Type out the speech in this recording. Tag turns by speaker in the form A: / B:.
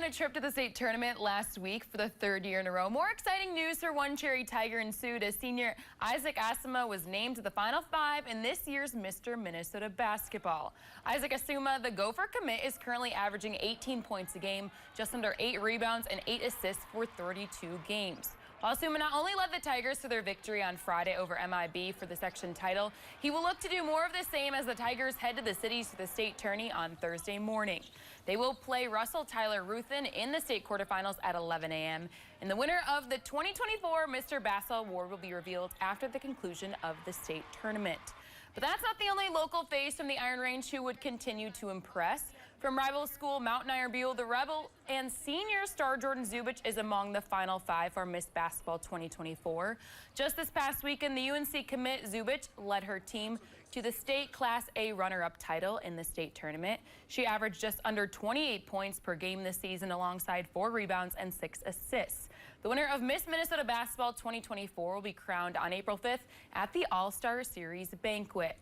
A: a trip to the state tournament last week for the third year in a row. More exciting news for one Cherry Tiger and Sioux as senior Isaac Asuma was named to the Final Five in this year's Mr. Minnesota basketball. Isaac Asuma, the Gopher commit, is currently averaging 18 points a game, just under 8 rebounds and 8 assists for 32 games. While Asuma not only led the Tigers to their victory on Friday over MIB for the section title, he will look to do more of the same as the Tigers head to the cities for the state tourney on Thursday morning. They will play Russell Tyler Ruthin in the state quarterfinals at 11 a.m. And the winner of the 2024 Mr. Basketball Award will be revealed after the conclusion of the state tournament. But that's not the only local face from the Iron Range who would continue to impress. From rival school Mountain Iron-Buhl, the Rebel and senior star Jordan Zubich is among the Final Five for Miss Basketball 2024. Just this past weekend, the UNC commit Zubich led her team to the state Class A runner-up title in the state tournament. She averaged just under 28 points per game this season alongside 4 rebounds and 6 assists. The winner of Miss Minnesota Basketball 2024 will be crowned on April 5th at the All-Star Series banquet.